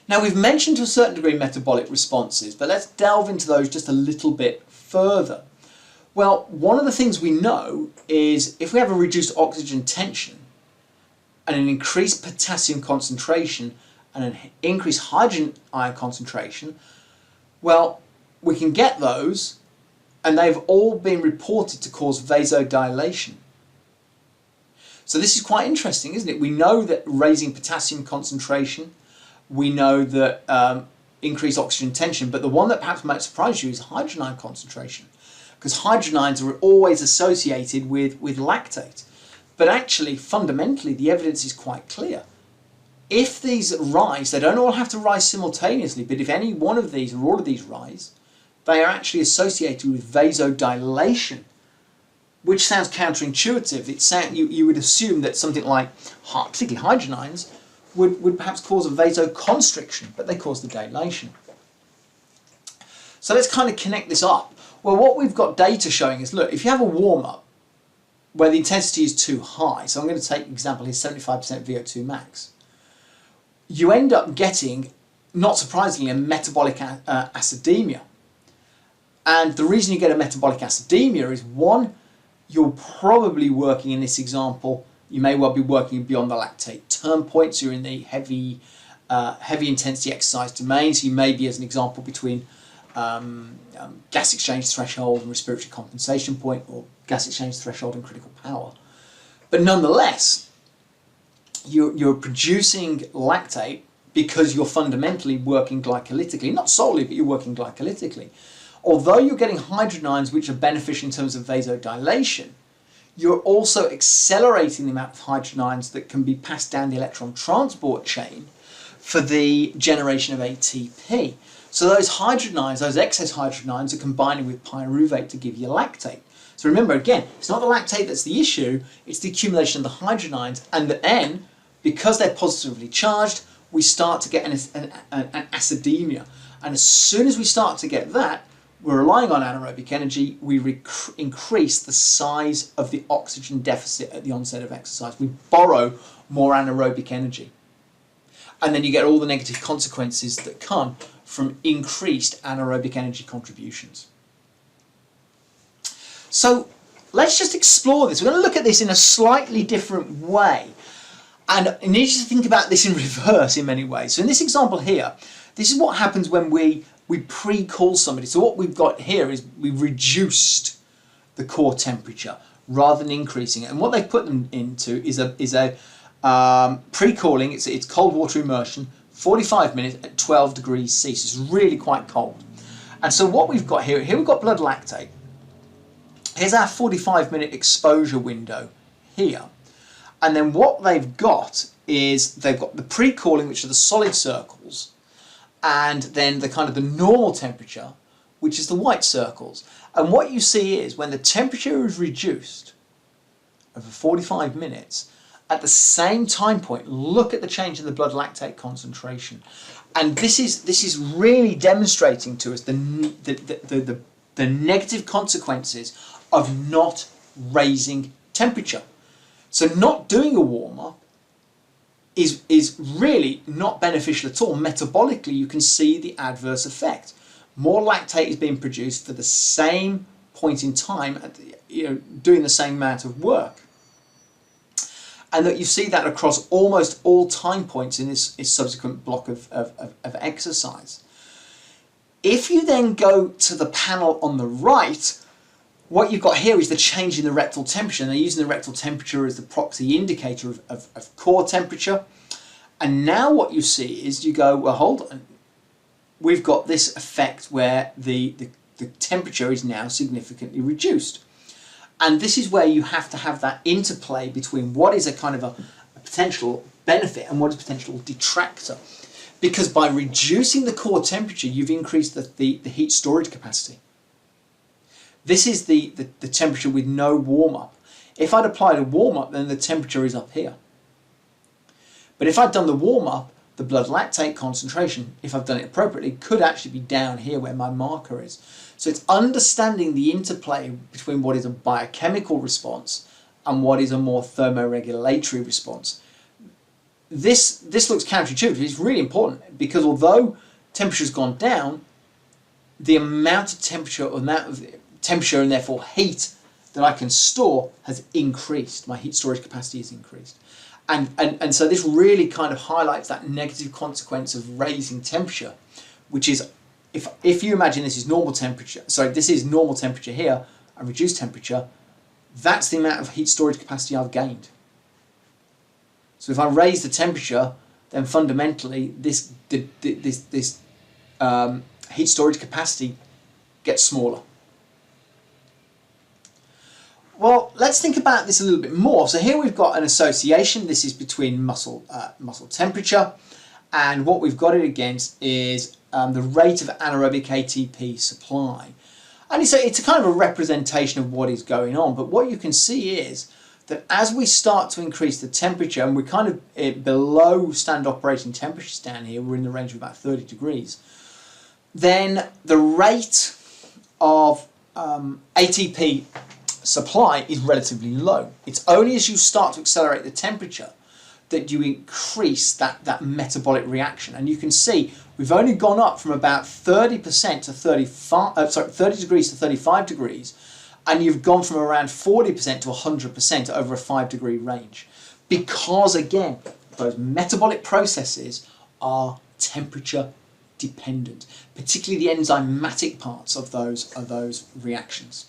Now, we've mentioned to a certain degree metabolic responses, but let's delve into those just a little bit further. Well, one of the things we know is if we have a reduced oxygen tension and an increased potassium concentration and an increased hydrogen ion concentration, well, we can get those, and they've all been reported to cause vasodilation. So this is quite interesting, isn't it? We know that raising potassium concentration, we know that increased oxygen tension, but the one that perhaps might surprise you is hydrogen ion concentration, because hydrogen ions are always associated with lactate. But actually, fundamentally, the evidence is quite clear. If these rise, they don't all have to rise simultaneously, but if any one of these or all of these rise, they are actually associated with vasodilation, which sounds counterintuitive. You would assume that something like, particularly hydrogen ions, would perhaps cause a vasoconstriction, but they cause the dilation. So let's kind of connect this up. Well, what we've got data showing is, look, if you have a warm-up where the intensity is too high, so I'm going to take example here, 75% VO2 max, you end up getting, not surprisingly, a metabolic acidemia. And the reason you get a metabolic acidemia is, one, you're probably working in this example, you may well be working beyond the lactate turn point, so you're in the heavy intensity exercise domain, so you may be, as an example, between gas exchange threshold and respiratory compensation point, or gas exchange threshold and critical power. But nonetheless, you're producing lactate because you're fundamentally working glycolytically, not solely, but you're working glycolytically. Although you're getting hydrogen ions which are beneficial in terms of vasodilation, you're also accelerating the amount of hydrogen ions that can be passed down the electron transport chain for the generation of ATP. So those hydrogen ions, those excess hydrogen ions, are combining with pyruvate to give you lactate. So remember, again, it's not the lactate that's the issue, it's the accumulation of the hydrogen ions, and then, because they're positively charged, we start to get an acidemia. And as soon as we start to get that, we're relying on anaerobic energy, we increase the size of the oxygen deficit at the onset of exercise. We borrow more anaerobic energy. And then you get all the negative consequences that come from increased anaerobic energy contributions. So let's just explore this. We're going to look at this in a slightly different way. And I need you to think about this in reverse in many ways. So in this example here, this is what happens when we pre-cool somebody. So what we've got here is we've reduced the core temperature rather than increasing it. And what they've put them into is a pre-cooling. It's cold water immersion, 45 minutes at 12 degrees C. So it's really quite cold. And so what we've got here we've got blood lactate. Here's our 45-minute exposure window here. And then what they've got is they've got the pre-cooling, which are the solid circles, and then the kind of the normal temperature, which is the white circles. And what you see is when the temperature is reduced over 45 minutes, at the same time point, look at the change in the blood lactate concentration. And this is really demonstrating to us the negative consequences of not raising temperature. So not doing a warm-up is really not beneficial at all. Metabolically, you can see the adverse effect. More lactate is being produced for the same point in time, doing the same amount of work. And that you see that across almost all time points in this subsequent block of exercise. If you then go to the panel on the right, what you've got here is the change in the rectal temperature. And they're using the rectal temperature as the proxy indicator of core temperature. And now what you see is you go, well, hold on. We've got this effect where the temperature is now significantly reduced. And this is where you have to have that interplay between what is a kind of a potential benefit and what is a potential detractor. Because by reducing the core temperature, you've increased the heat storage capacity. This is the temperature with no warm-up. If I'd applied a warm-up, then the temperature is up here. But if I'd done the warm-up, the blood lactate concentration, if I've done it appropriately, could actually be down here where my marker is. So it's understanding the interplay between what is a biochemical response and what is a more thermoregulatory response. this looks counterintuitive. It's really important because although temperature has gone down, the amount of temperature and therefore heat that I can store has increased. My heat storage capacity has increased. And so this really kind of highlights that negative consequence of raising temperature, which is if you imagine this is normal temperature, sorry, this is normal temperature here and reduced temperature, that's the amount of heat storage capacity I've gained. So if I raise the temperature, then fundamentally this heat storage capacity gets smaller. Well, let's think about this a little bit more. So here we've got an association. This is between muscle temperature, and what we've got it against is the rate of anaerobic ATP supply. And it's a kind of a representation of what is going on. But what you can see is that as we start to increase the temperature, and we're kind of below standard operating temperatures down here, we're in the range of about 30 degrees, then the rate of ATP supply is relatively low. It's only as you start to accelerate the temperature that you increase that metabolic reaction. And you can see we've only gone up from about 30% to 30 degrees to 35 degrees, and you've gone from around 40% to 100% over a 5-degree range. Because again, those metabolic processes are temperature dependent, particularly the enzymatic parts of those reactions.